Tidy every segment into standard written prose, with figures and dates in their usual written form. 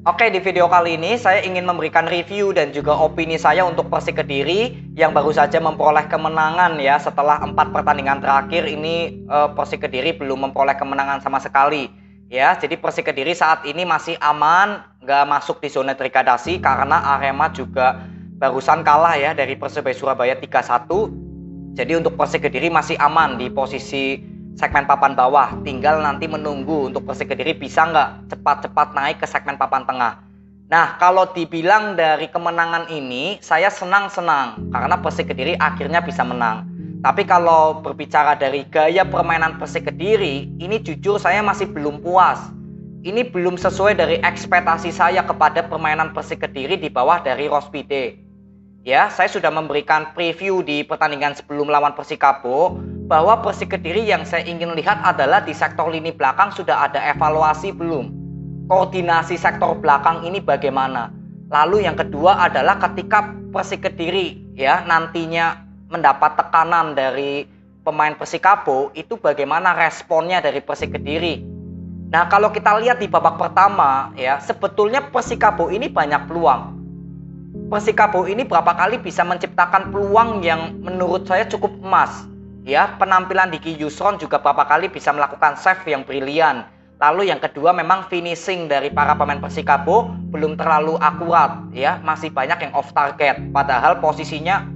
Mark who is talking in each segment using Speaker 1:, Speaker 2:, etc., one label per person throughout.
Speaker 1: Oke, di video kali ini saya ingin memberikan review dan juga opini saya untuk Persik Kediri yang baru saja memperoleh kemenangan ya. Setelah 4 pertandingan terakhir ini Persik Kediri belum memperoleh kemenangan sama sekali ya. Jadi Persik Kediri saat ini masih aman, nggak masuk di zona degradasi karena Arema juga barusan kalah ya dari Persebaya Surabaya 3-1. Jadi untuk Persik Kediri masih aman di posisi segmen papan bawah, tinggal nanti menunggu untuk Persik Kediri bisa nggak cepat-cepat naik ke segmen papan tengah. Nah, kalau dibilang dari kemenangan ini, saya senang-senang karena Persik Kediri akhirnya bisa menang. Tapi kalau berbicara dari gaya permainan Persik Kediri, ini jujur saya masih belum puas. Ini belum sesuai dari ekspektasi saya kepada permainan Persik Kediri di bawah dari Rospide. Ya, saya sudah memberikan preview di pertandingan sebelum lawan Persikabo bahwa Persik Kediri yang saya ingin lihat adalah di sektor lini belakang sudah ada evaluasi belum? Koordinasi sektor belakang ini bagaimana? Lalu yang kedua adalah ketika Persik Kediri ya nantinya mendapat tekanan dari pemain Persikabo, itu bagaimana responnya dari Persik Kediri? Nah, kalau kita lihat di babak pertama ya, sebetulnya Persikabo ini banyak peluang. Persikabo ini berapa kali bisa menciptakan peluang yang menurut saya cukup emas. Ya, penampilan Diki Yusron juga berapa kali bisa melakukan save yang brilian. Lalu yang kedua memang finishing dari para pemain Persikabo belum terlalu akurat ya, masih banyak yang off target. Padahal posisinya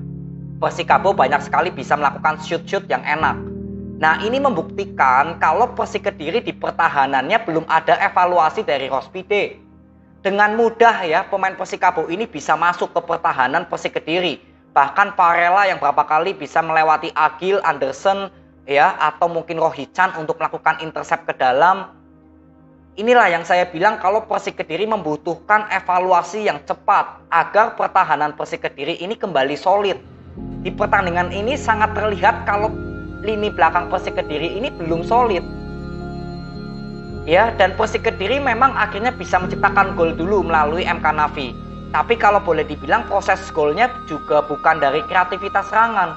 Speaker 1: Persikabo banyak sekali bisa melakukan shoot-shoot yang enak. Nah, ini membuktikan kalau Persik Kediri di pertahanannya belum ada evaluasi dari Rospide. Dengan mudah ya pemain Persikabo ini bisa masuk ke pertahanan Persik Kediri. Bahkan Parela yang berapa kali bisa melewati Agil, Anderson ya atau mungkin Rohichan untuk melakukan intercept ke dalam. Inilah yang saya bilang kalau Persik Kediri membutuhkan evaluasi yang cepat agar pertahanan Persik Kediri ini kembali solid. Di pertandingan ini sangat terlihat kalau lini belakang Persik Kediri ini belum solid. Ya, dan Persik Kediri memang akhirnya bisa menciptakan gol dulu melalui MK Nafi. Tapi kalau boleh dibilang proses golnya juga bukan dari kreativitas serangan.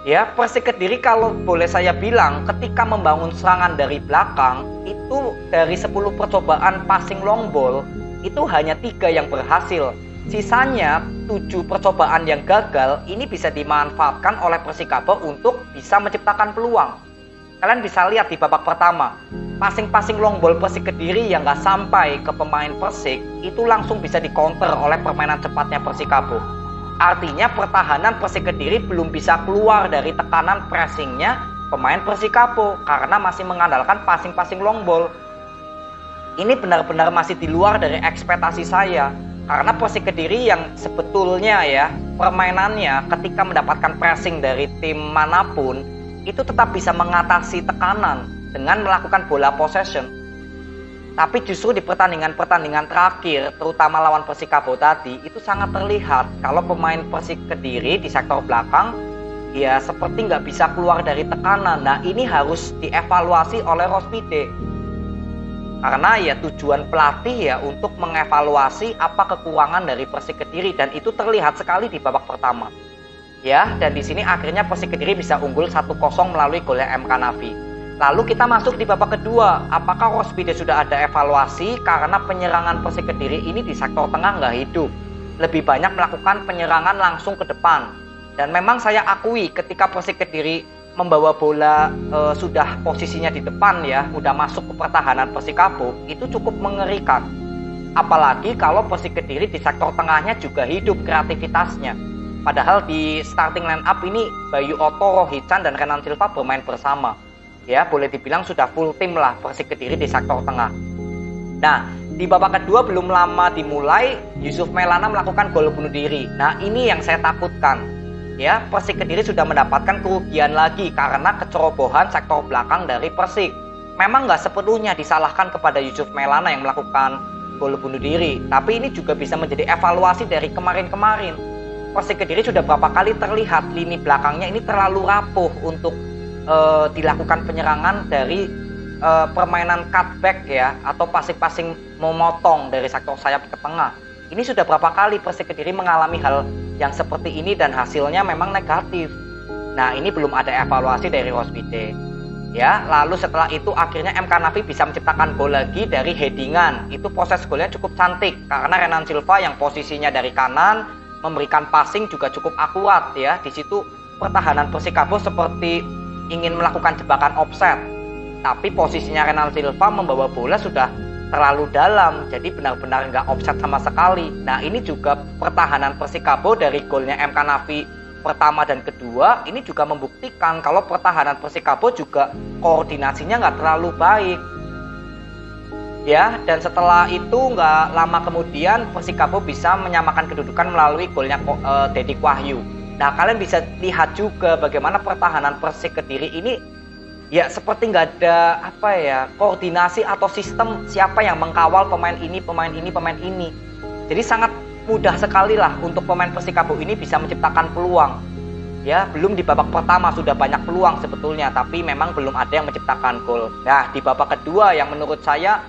Speaker 1: Ya, Persik Kediri kalau boleh saya bilang ketika membangun serangan dari belakang itu dari 10 percobaan passing long ball itu hanya 3 yang berhasil. Sisanya 7 percobaan yang gagal ini bisa dimanfaatkan oleh Persikabo untuk bisa menciptakan peluang. Kalian bisa lihat di babak pertama, passing long ball Persik Kediri yang nggak sampai ke pemain Persik itu langsung bisa dicounter oleh permainan cepatnya Persikabo. Artinya pertahanan Persik Kediri belum bisa keluar dari tekanan pressingnya pemain Persikabo karena masih mengandalkan passing long ball. Ini benar-benar masih di luar dari ekspektasi saya karena Persik Kediri yang sebetulnya ya permainannya ketika mendapatkan pressing dari tim manapun itu tetap bisa mengatasi tekanan dengan melakukan bola possession. Tapi justru di pertandingan terakhir, terutama lawan Persikabo tadi, itu sangat terlihat kalau pemain Persik Kediri di sektor belakang ya seperti nggak bisa keluar dari tekanan. Nah, ini harus dievaluasi oleh Rospide. Karena ya tujuan pelatih ya untuk mengevaluasi apa kekurangan dari Persik Kediri dan itu terlihat sekali di babak pertama. Ya, dan di sini akhirnya Persik Kediri bisa unggul 1-0 melalui golnya MK Nafi. Lalu kita masuk di babak kedua. Apakah Rospide sudah ada evaluasi karena penyerangan Persik Kediri ini di sektor tengah nggak hidup. Lebih banyak melakukan penyerangan langsung ke depan. Dan memang saya akui ketika Persik Kediri membawa bola sudah posisinya di depan ya, udah masuk ke pertahanan Persikabo, itu cukup mengerikan. Apalagi kalau Persik Kediri di sektor tengahnya juga hidup kreativitasnya. Padahal di starting line up ini Bayu Oto, Rohichan, dan Renan Silva bermain bersama. Ya, boleh dibilang sudah full tim lah Persik Kediri di sektor tengah. Nah, di babak kedua belum lama dimulai, Yusuf Maulana melakukan gol bunuh diri. Nah, ini yang saya takutkan. Ya, Persik Kediri sudah mendapatkan kerugian lagi karena kecerobohan sektor belakang dari Persik. Memang nggak sepenuhnya disalahkan kepada Yusuf Maulana yang melakukan gol bunuh diri. Tapi ini juga bisa menjadi evaluasi dari kemarin-kemarin. Persik Kediri sudah berapa kali terlihat lini belakangnya ini terlalu rapuh untuk dilakukan penyerangan dari permainan cutback ya atau passing memotong dari sektor sayap ke tengah. Ini sudah berapa kali Persik Kediri mengalami hal yang seperti ini dan hasilnya memang negatif. Nah, ini belum ada evaluasi dari Rospide. Ya, lalu setelah itu akhirnya MK Navi bisa menciptakan gol lagi dari headingan. Itu proses golnya cukup cantik karena Renan Silva yang posisinya dari kanan memberikan passing juga cukup akurat ya. Di situ pertahanan Persikabo seperti ingin melakukan jebakan offset. Tapi posisinya Renan Silva membawa bola sudah terlalu dalam, jadi benar-benar nggak offset sama sekali. Nah, ini juga pertahanan Persikabo dari golnya MK Navi pertama dan kedua ini juga membuktikan kalau pertahanan Persikabo juga koordinasinya nggak terlalu baik ya. Dan setelah itu nggak lama kemudian Persikabo bisa menyamakan kedudukan melalui golnya Dedik Wahyu. Nah, kalian bisa lihat juga bagaimana pertahanan Persik Kediri ini ya seperti nggak ada koordinasi atau sistem siapa yang mengkawal pemain ini. Jadi sangat mudah sekali lah untuk pemain Persikabo ini bisa menciptakan peluang. Ya, belum di babak pertama sudah banyak peluang sebetulnya, tapi memang belum ada yang menciptakan gol. Nah, di babak kedua yang menurut saya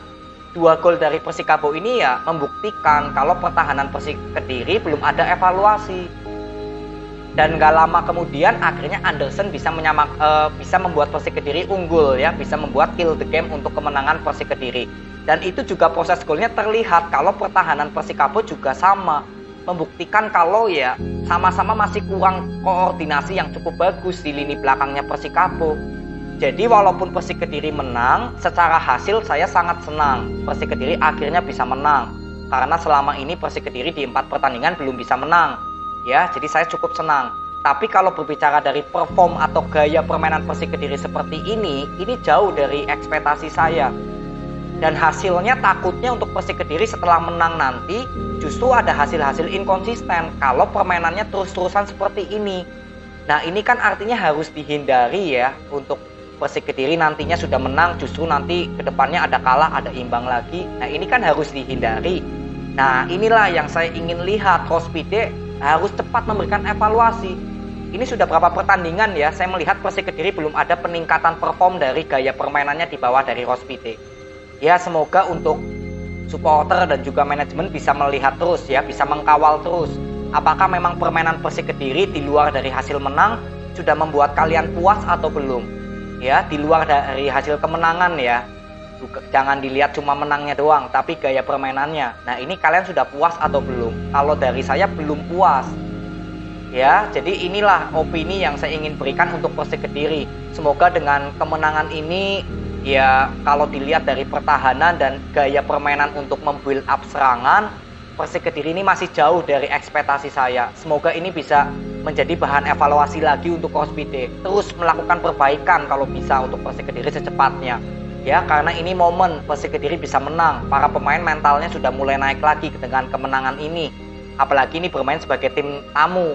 Speaker 1: 2 gol dari Persikabo ini ya membuktikan kalau pertahanan Persik Kediri belum ada evaluasi. Dan gak lama kemudian akhirnya Anderson bisa membuat Persik Kediri unggul ya, bisa membuat kill the game untuk kemenangan Persik Kediri. Dan itu juga proses golnya terlihat kalau pertahanan Persikabo juga sama, membuktikan kalau ya sama-sama masih kurang koordinasi yang cukup bagus di lini belakangnya Persikabo. Jadi walaupun Persik Kediri menang, secara hasil saya sangat senang Persik Kediri akhirnya bisa menang. Karena selama ini Persik Kediri di 4 pertandingan belum bisa menang. Ya, jadi saya cukup senang. Tapi kalau berbicara dari perform atau gaya permainan Persik Kediri seperti ini jauh dari ekspektasi saya. Dan hasilnya takutnya untuk Persik Kediri setelah menang nanti justru ada hasil-hasil inkonsisten kalau permainannya terus-terusan seperti ini. Nah, ini kan artinya harus dihindari ya untuk Persik Kediri nantinya sudah menang justru nanti kedepannya ada kalah, ada imbang lagi. Nah, ini kan harus dihindari. Nah, inilah yang saya ingin lihat. Rospide harus cepat memberikan evaluasi. Ini sudah berapa pertandingan ya saya melihat Persik Kediri belum ada peningkatan perform dari gaya permainannya di bawah dari Rospide. Ya, semoga untuk supporter dan juga manajemen bisa melihat terus ya, bisa mengkawal terus. Apakah memang permainan Persik Kediri di luar dari hasil menang sudah membuat kalian puas atau belum? Ya, di luar dari hasil kemenangan ya. Jangan dilihat cuma menangnya doang, tapi gaya permainannya. Nah, ini kalian sudah puas atau belum? Kalau dari saya belum puas. Ya, jadi inilah opini yang saya ingin berikan untuk Persik Kediri. Semoga dengan kemenangan ini ya kalau dilihat dari pertahanan dan gaya permainan untuk membuild up serangan, Persik Kediri ini masih jauh dari ekspektasi saya. Semoga ini bisa menjadi bahan evaluasi lagi untuk Rospide. Terus melakukan perbaikan kalau bisa untuk Persik Kediri secepatnya. Ya, karena ini momen Persik Kediri bisa menang. Para pemain mentalnya sudah mulai naik lagi dengan kemenangan ini. Apalagi ini bermain sebagai tim tamu.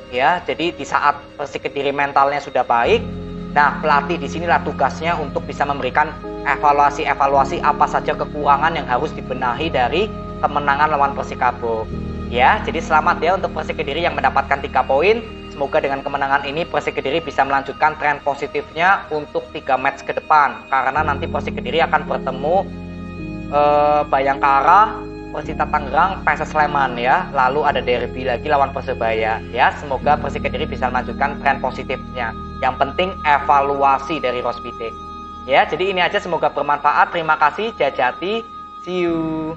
Speaker 1: Ya, jadi di saat Persik Kediri mentalnya sudah baik, nah, pelatih di sinilah tugasnya untuk bisa memberikan evaluasi apa saja kekurangan yang harus dibenahi dari kemenangan lawan Persikabo. Ya, jadi selamat ya untuk Persik Kediri yang mendapatkan 3 poin. Semoga dengan kemenangan ini Persik Kediri bisa melanjutkan tren positifnya untuk 3 match ke depan. Karena nanti Persik Kediri akan bertemu Bayangkara, Persita Tangerang, PSS Sleman ya. Lalu ada derby lagi lawan Persebaya. Ya, semoga Persik Kediri bisa melanjutkan tren positifnya. Yang penting evaluasi dari Rospide. Ya, jadi ini aja, semoga bermanfaat. Terima kasih, Jajati. See you.